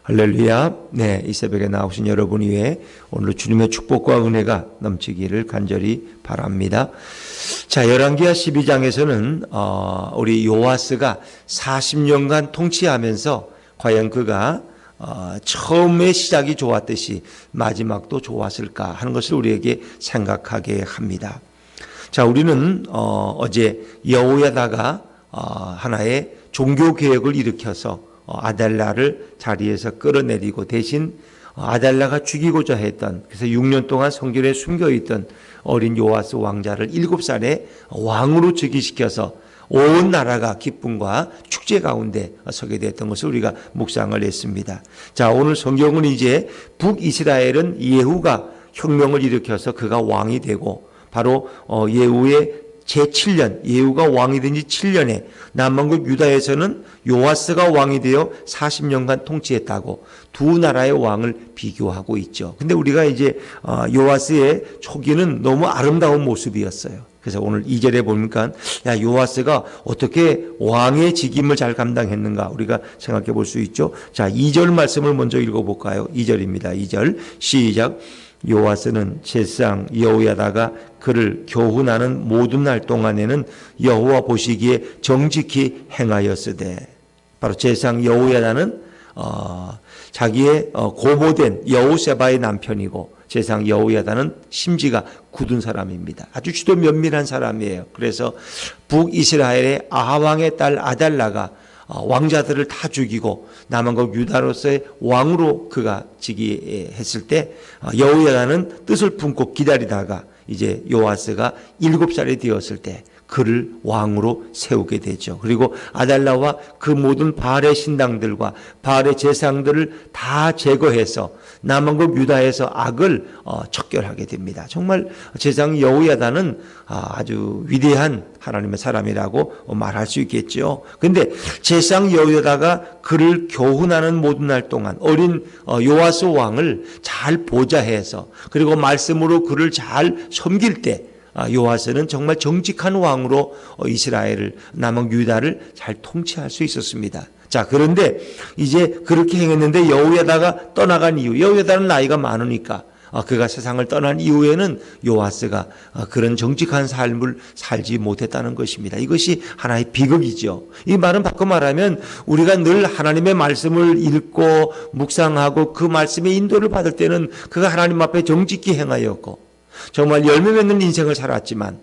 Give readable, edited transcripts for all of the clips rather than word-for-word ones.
할렐루야. 네, 이 새벽에 나오신 여러분 위해 오늘 주님의 축복과 은혜가 넘치기를 간절히 바랍니다. 자, 열왕기하 12장에서는 우리 요아스가 40년간 통치하면서 과연 그가 처음의 시작이 좋았듯이 마지막도 좋았을까 하는 것을 우리에게 생각하게 합니다. 자, 우리는 어제 여호야다가 하나의 종교 개혁을 일으켜서 아달라를 자리에서 끌어내리고 대신 아달라가 죽이고자 했던, 그래서 6년 동안 성전에 숨겨있던 어린 요아스 왕자를 7살에 왕으로 즉위시켜서 온 나라가 기쁨과 축제 가운데 서게 됐던 것을 우리가 묵상을 했습니다. 자, 오늘 성경은 이제 북이스라엘은 예후가 혁명을 일으켜서 그가 왕이 되고, 바로 예후의 제7년, 예후가 왕이 된 지 7년에 남왕국 유다에서는 요아스가 왕이 되어 40년간 통치했다고 두 나라의 왕을 비교하고 있죠. 근데 우리가 이제 요아스의 초기는 너무 아름다운 모습이었어요. 그래서 오늘 2절에 보니까 요아스가 어떻게 왕의 직임을 잘 감당했는가 우리가 생각해 볼 수 있죠. 자, 2절 말씀을 먼저 읽어볼까요? 2절입니다. 2절 시작. 요아스는 제사장 여호야다가 그를 교훈하는 모든 날 동안에는 여호와 보시기에 정직히 행하였으되, 바로 제사장 여호야다는 자기의 고모된 여호세바의 남편이고, 제사장 여호야다는 심지가 굳은 사람입니다. 아주 주도 면밀한 사람이에요. 그래서 북이스라엘의 아하왕의 딸 아달라가 왕자들을 다 죽이고 남왕국 유다로서의 왕으로 그가 즉위했을 때 여호야다는 뜻을 품고 기다리다가 이제 요아스가 7살이 되었을 때 그를 왕으로 세우게 되죠. 그리고 아달라와 그 모든 바알의 신당들과 바알의 제사장들을 다 제거해서 남왕국 유다에서 악을 척결하게 됩니다. 정말 제사장 여호야다는 아주 위대한 하나님의 사람이라고 말할 수 있겠죠. 그런데 제사장 여호야다가 그를 교훈하는 모든 날 동안 어린 요아스 왕을 잘 보좌해서, 그리고 말씀으로 그를 잘 섬길 때 요아스는 정말 정직한 왕으로 이스라엘을, 남왕 유다를 잘 통치할 수 있었습니다. 자, 그런데 이제 그렇게 행했는데 여호야다가 떠나간 이유, 여호야다는 나이가 많으니까 그가 세상을 떠난 이후에는 요아스가 그런 정직한 삶을 살지 못했다는 것입니다. 이것이 하나의 비극이죠. 이 말은 바꿔 말하면 우리가 늘 하나님의 말씀을 읽고 묵상하고 그 말씀의 인도를 받을 때는 그가 하나님 앞에 정직히 행하였고 정말 열매 맺는 인생을 살았지만,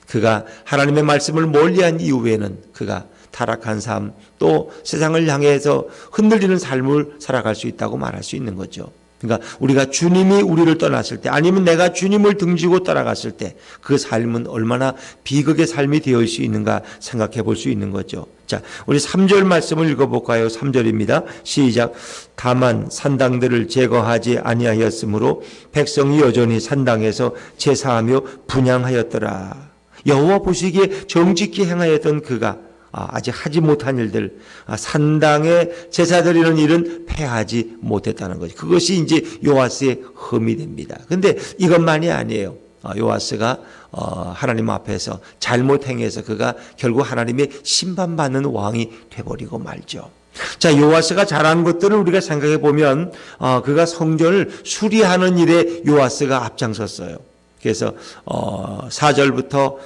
그가 하나님의 말씀을 멀리한 이후에는 그가 타락한 삶, 또 세상을 향해서 흔들리는 삶을 살아갈 수 있다고 말할 수 있는 거죠. 그러니까 우리가 주님이 우리를 떠났을 때, 아니면 내가 주님을 등지고 따라갔을 때 그 삶은 얼마나 비극의 삶이 되어 수 있는가 생각해 볼 수 있는 거죠. 자, 우리 3절 말씀을 읽어볼까요? 3절입니다. 시작. 다만 산당들을 제거하지 아니하였으므로 백성이 여전히 산당에서 제사하며 분향하였더라. 여호와 보시기에 정직히 행하였던 그가 아직 하지 못한 일들, 산당에 제사 드리는 일은 패하지 못했다는 거죠. 그것이 이제 요아스의 흠이 됩니다. 그런데 이것만이 아니에요. 요아스가 하나님 앞에서 잘못 행해서 그가 결국 하나님의 심판받는 왕이 돼버리고 말죠. 자, 요아스가 잘한 것들을 우리가 생각해 보면 그가 성전을 수리하는 일에 요아스가 앞장섰어요. 그래서 4절부터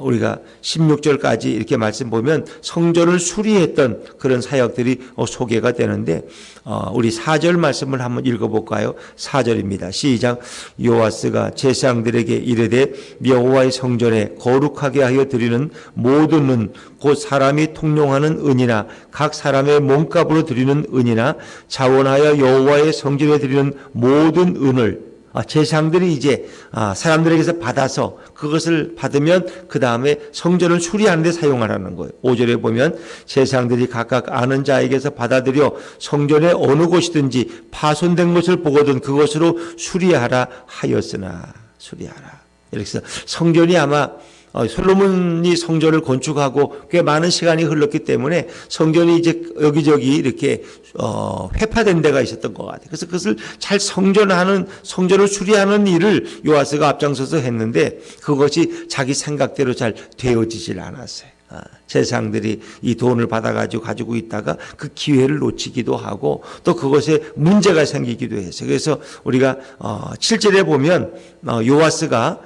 우리가 16절까지 이렇게 말씀 보면 성전을 수리했던 그런 사역들이 소개가 되는데, 우리 4절 말씀을 한번 읽어볼까요? 4절입니다. 시작. 요아스가 제사장들에게 이르되 여호와의 성전에 거룩하게 하여 드리는 모든 은, 곧 사람이 통용하는 은이나 각 사람의 몸값으로 드리는 은이나 자원하여 여호와의 성전에 드리는 모든 은을 제사장들이 이제 사람들에게서 받아서 그것을 받으면 그 다음에 성전을 수리하는 데 사용하라는 거예요. 5절에 보면 제사장들이 각각 아는 자에게서 받아들여 성전의 어느 곳이든지 파손된 것을 보거든 그것으로 수리하라 하였으나, 수리하라. 이렇게 해서 성전이 아마 솔로몬이 성전을 건축하고 꽤 많은 시간이 흘렀기 때문에 성전이 이제 여기저기 이렇게 회파된 데가 있었던 것 같아요. 그래서 그것을 잘 성전을 수리하는 일을 요아스가 앞장서서 했는데 그것이 자기 생각대로 잘 되어지질 않았어요. 제사장들이 이 돈을 받아가지고 가지고 있다가 그 기회를 놓치기도 하고 또 그것에 문제가 생기기도 했어요. 그래서 우리가 7절에 보면 요아스가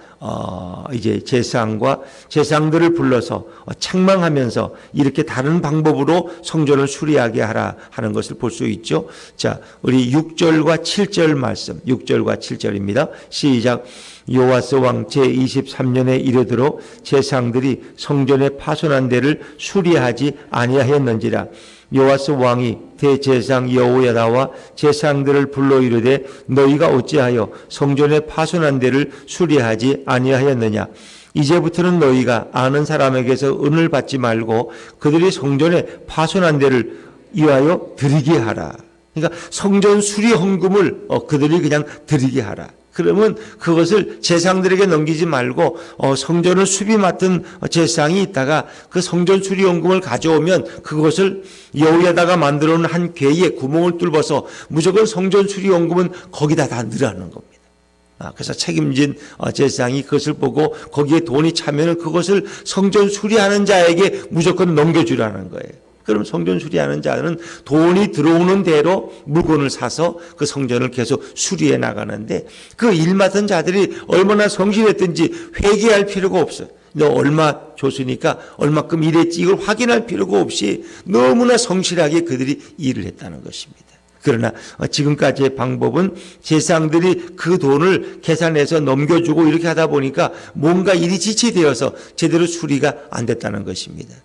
이제 제사장들을 불러서 책망하면서 이렇게 다른 방법으로 성전을 수리하게 하라 하는 것을 볼 수 있죠. 자, 우리 6절과 7절 말씀, 6절과 7절입니다. 시작. 요아스 왕 제23년에 이르도록 제사장들이 성전에 파손한 데를 수리하지 아니하였는지라. 요아스 왕이 대제사장 여호야다와 제사장들을 불러 이르되 너희가 어찌하여 성전에 파손한 데를 수리하지 아니하였느냐. 이제부터는 너희가 아는 사람에게서 은을 받지 말고 그들이 성전에 파손한 데를 이하여 드리게 하라. 그러니까 성전 수리 헌금을 그들이 그냥 드리게 하라. 그러면 그것을 제사장들에게 넘기지 말고 성전을 수비 맡은 제사장이 있다가 그 성전 수리원금을 가져오면 그것을 여호야다가 만들어 놓은 한 궤에 구멍을 뚫어서 무조건 성전 수리원금은 거기다 다 넣으라는 겁니다. 그래서 책임진 제사장이 그것을 보고 거기에 돈이 차면은 그것을 성전 수리하는 자에게 무조건 넘겨주라는 거예요. 그럼 성전 수리하는 자는 돈이 들어오는 대로 물건을 사서 그 성전을 계속 수리해 나가는데 그 일 맡은 자들이 얼마나 성실했든지 회개할 필요가 없어요. 너 얼마 줬으니까 얼마큼 일했지 이걸 확인할 필요가 없이 너무나 성실하게 그들이 일을 했다는 것입니다. 그러나 지금까지의 방법은 제사장들이 그 돈을 계산해서 넘겨주고 이렇게 하다 보니까 뭔가 일이 지체되어서 제대로 수리가 안 됐다는 것입니다.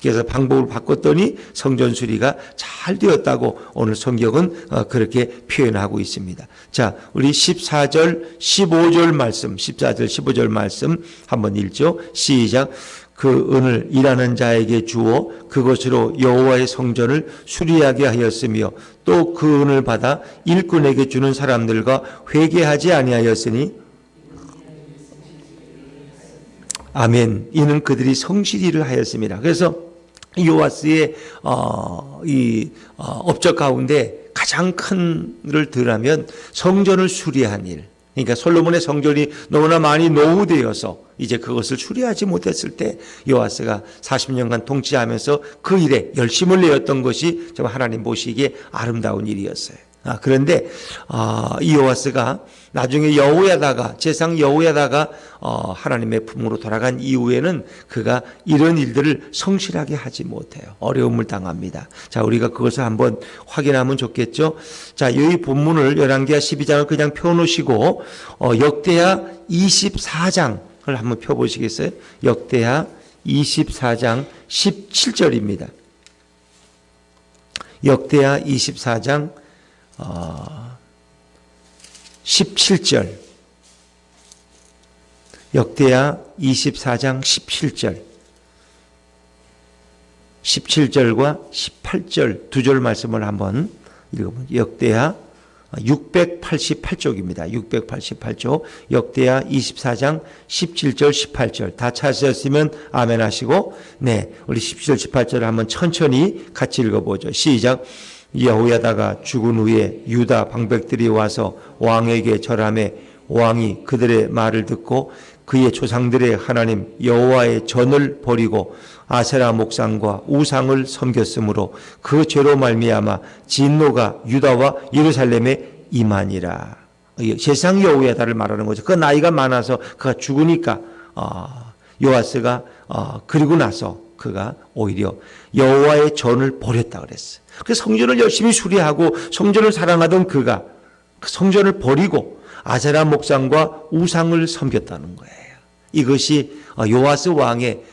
그래서 방법을 바꿨더니 성전 수리가 잘 되었다고 오늘 성경은 그렇게 표현하고 있습니다. 자, 우리 14절, 15절 말씀, 14절, 15절 말씀 한번 읽죠. 시작. 그 은을 일하는 자에게 주어 그것으로 여호와의 성전을 수리하게 하였으며 또 그 은을 받아 일꾼에게 주는 사람들과 회개하지 아니하였으니 아멘. 이는 그들이 성실히 일을 하였습니다. 그래서 요아스의 업적 가운데 가장 큰을 들으면 성전을 수리한 일. 그러니까 솔로몬의 성전이 너무나 많이 노후되어서 이제 그것을 수리하지 못했을 때 요아스가 40년간 통치하면서 그 일에 열심을 내었던 것이 정말 하나님 보시기에 아름다운 일이었어요. 그런데 이 요아스가 나중에 여호야다가 제사장 여호야다가 하나님의 품으로 돌아간 이후에는 그가 이런 일들을 성실하게 하지 못해요. 어려움을 당합니다. 자, 우리가 그것을 한번 확인하면 좋겠죠. 자, 여기 본문을 열왕기하 12장을 그냥 펴놓으시고 역대하 24장을 한번 펴보시겠어요? 역대하 24장 17절입니다. 역대하 24장 17절. 역대하 24장 17절. 17절과 18절 두 절 말씀을 한번 읽어보죠. 역대하 688쪽입니다. 688쪽. 역대하 24장 17절 18절. 다 찾으셨으면 아멘 하시고, 네, 우리 17절 18절을 한번 천천히 같이 읽어보죠. 시작. 여호야다가 죽은 후에 유다 방백들이 와서 왕에게 절하매 왕이 그들의 말을 듣고 그의 조상들의 하나님 여호와의 전을 버리고 아세라 목상과 우상을 섬겼으므로 그 죄로 말미암아 진노가 유다와 예루살렘에 임하니라. 제사장 여호야다를 말하는 거죠. 그 나이가 많아서 그가 죽으니까 요아스가 그리고 나서 그가 오히려 여호와의 전을 버렸다 그랬어요. 그 성전을 열심히 수리하고 성전을 사랑하던 그가 그 성전을 버리고 아세라 목상과 우상을 섬겼다는 거예요. 이것이 요아스 왕의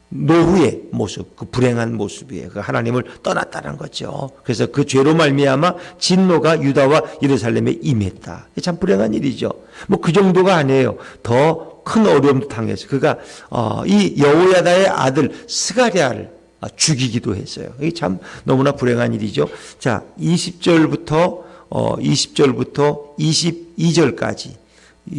노후의 모습, 그 불행한 모습이에요. 그 하나님을 떠났다는 거죠. 그래서 그 죄로 말미암아 진노가 유다와 예루살렘에 임했다. 참 불행한 일이죠. 뭐 그 정도가 아니에요. 더 큰 어려움도 당했어요. 그가 이 여호야다의 아들 스가랴를 죽이기도 했어요. 이게 참 너무나 불행한 일이죠. 자, 20절부터 22절까지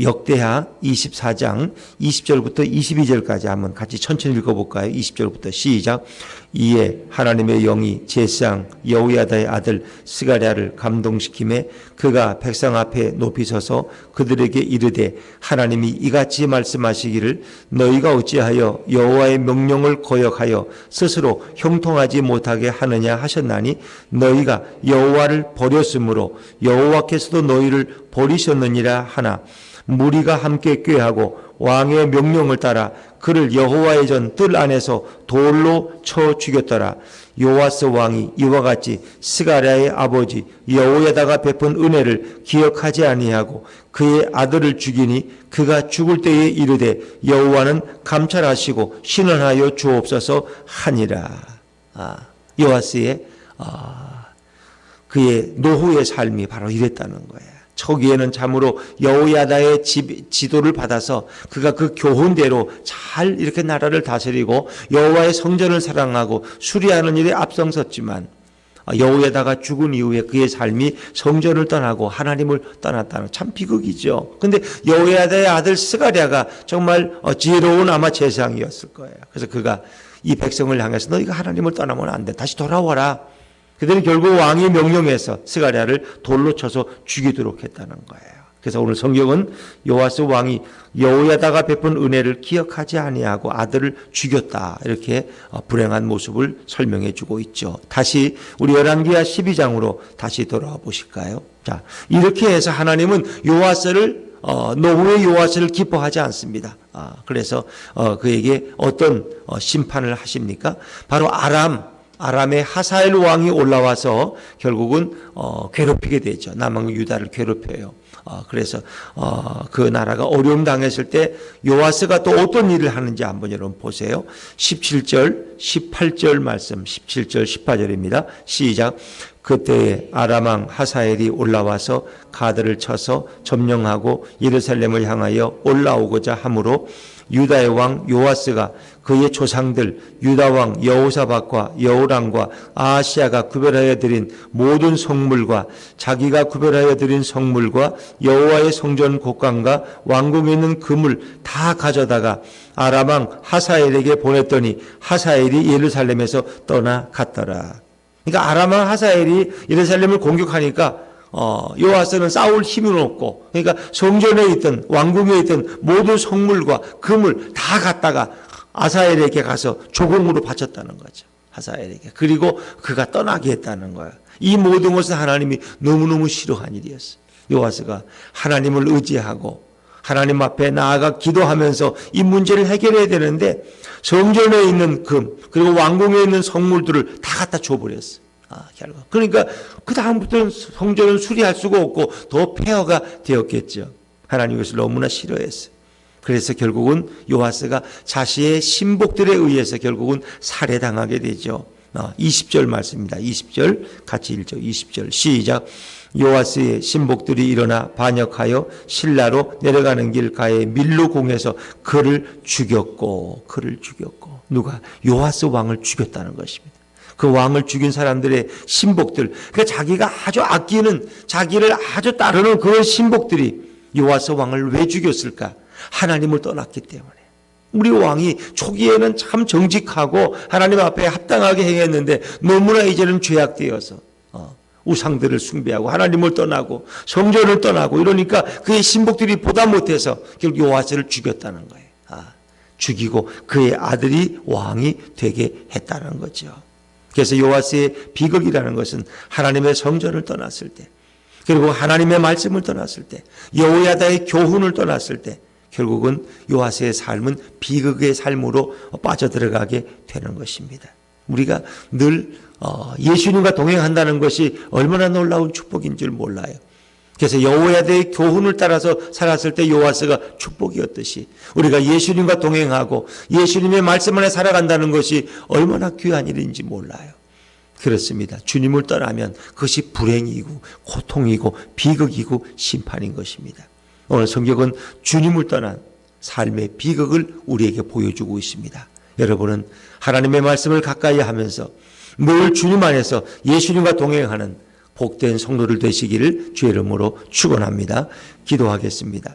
역대하 24장 20절부터 22절까지 한번 같이 천천히 읽어볼까요? 20절부터 시작. 이에 하나님의 영이 제사장 여호야다의 아들 스가랴를 감동시키매 그가 백성 앞에 높이 서서 그들에게 이르되 하나님이 이같이 말씀하시기를 너희가 어찌하여 여호와의 명령을 거역하여 스스로 형통하지 못하게 하느냐 하셨나니 너희가 여호와를 버렸으므로 여호와께서도 너희를 버리셨느니라 하나 무리가 함께 꾀하고 왕의 명령을 따라 그를 여호와의 전 뜰 안에서 돌로 쳐 죽였더라. 요아스 왕이 이와 같이 스가랴의 아버지 여호야다가 베푼 은혜를 기억하지 아니하고 그의 아들을 죽이니 그가 죽을 때에 이르되 여호와는 감찰하시고 신원하여 주옵소서 하니라. 요아스의 그의 노후의 삶이 바로 이랬다는 거예요. 초기에는 참으로 여호야다의 지도를 받아서 그가 그 교훈대로 잘 이렇게 나라를 다스리고 여호와의 성전을 사랑하고 수리하는 일에 앞장섰지만 여호야다가 죽은 이후에 그의 삶이 성전을 떠나고 하나님을 떠났다는 참 비극이죠. 그런데 여호야다의 아들 스가랴가 정말 지혜로운 아마 제사장이었을 거예요. 그래서 그가 이 백성을 향해서 너희가 하나님을 떠나면 안 돼. 다시 돌아와라. 그들은 결국 왕이 명령해서 스가랴를 돌로 쳐서 죽이도록 했다는 거예요. 그래서 오늘 성경은 요아스 왕이 여호야다가 베푼 은혜를 기억하지 아니하고 아들을 죽였다 이렇게 불행한 모습을 설명해 주고 있죠. 다시 우리 열왕기하 12장으로 다시 돌아와 보실까요? 자, 이렇게 해서 하나님은 요아스를 노후의 요아스를 기뻐하지 않습니다. 그래서 그에게 어떤 심판을 하십니까? 바로 아람의 하사엘 왕이 올라와서 결국은 괴롭히게 되죠. 남왕 유다를 괴롭혀요. 그래서 그 나라가 어려움 당했을 때 요아스가 또 어떤 일을 하는지 한번 여러분 보세요. 17절, 18절 말씀, 17절, 18절입니다. 시작. 그때에 아람왕 하사엘이 올라와서 가드를 쳐서 점령하고 예루살렘을 향하여 올라오고자 하므로 유다의 왕 요아스가 그의 조상들 유다 왕 여호사밧과 여호람과 아하시야가 구별하여 드린 모든 성물과 자기가 구별하여 드린 성물과 여호와의 성전 곡간과 왕궁에 있는 금을 다 가져다가 아람 왕 하사엘에게 보냈더니 하사엘이 예루살렘에서 떠나갔더라. 그러니까 아람 왕 하사엘이 예루살렘을 공격하니까 요아스는 싸울 힘이 없고, 그러니까 성전에 있던 왕궁에 있던 모든 성물과 금을 다 갖다가 아사엘에게 가서 조공으로 바쳤다는 거죠. 하사엘에게. 그리고 그가 떠나게 했다는 거예요. 이 모든 것은 하나님이 너무너무 싫어한 일이었어요. 요아스가 하나님을 의지하고 하나님 앞에 나아가 기도하면서 이 문제를 해결해야 되는데 성전에 있는 금 그리고 왕궁에 있는 성물들을 다 갖다 줘버렸어요. 결국. 그러니까 그 다음부터는 성전은 수리할 수가 없고 더 폐허가 되었겠죠. 하나님 이것을 너무나 싫어했어요. 그래서 결국은 요아스가 자신의 신복들에 의해서 결국은 살해당하게 되죠. 20절 말씀입니다. 20절 같이 읽죠. 20절 시작. 요아스의 신복들이 일어나 반역하여 신라로 내려가는 길가에 밀로공에서 그를 죽였고 누가? 요아스 왕을 죽였다는 것입니다. 그 왕을 죽인 사람들의 신복들, 그러니까 자기가 아주 아끼는, 자기를 아주 따르는 그런 신복들이 요아스 왕을 왜 죽였을까? 하나님을 떠났기 때문에. 우리 왕이 초기에는 참 정직하고 하나님 앞에 합당하게 행했는데 너무나 이제는 죄악되어서 우상들을 숭배하고 하나님을 떠나고 성전을 떠나고 이러니까 그의 신복들이 보다 못해서 결국 요아스를 죽였다는 거예요. 죽이고 그의 아들이 왕이 되게 했다는 거죠. 그래서 요아스의 비극이라는 것은 하나님의 성전을 떠났을 때, 그리고 하나님의 말씀을 떠났을 때, 여호야다의 교훈을 떠났을 때 결국은 요아스의 삶은 비극의 삶으로 빠져들어가게 되는 것입니다. 우리가 늘 예수님과 동행한다는 것이 얼마나 놀라운 축복인 줄 몰라요. 그래서 여호야다의 교훈을 따라서 살았을 때 요아스가 축복이었듯이 우리가 예수님과 동행하고 예수님의 말씀 안에 살아간다는 것이 얼마나 귀한 일인지 몰라요. 그렇습니다. 주님을 떠나면 그것이 불행이고 고통이고 비극이고 심판인 것입니다. 오늘 성경은 주님을 떠난 삶의 비극을 우리에게 보여주고 있습니다. 여러분은 하나님의 말씀을 가까이 하면서 늘 주님 안에서 예수님과 동행하는 복된 성도들 되시기를 주의 이름으로 축원합니다. 기도하겠습니다.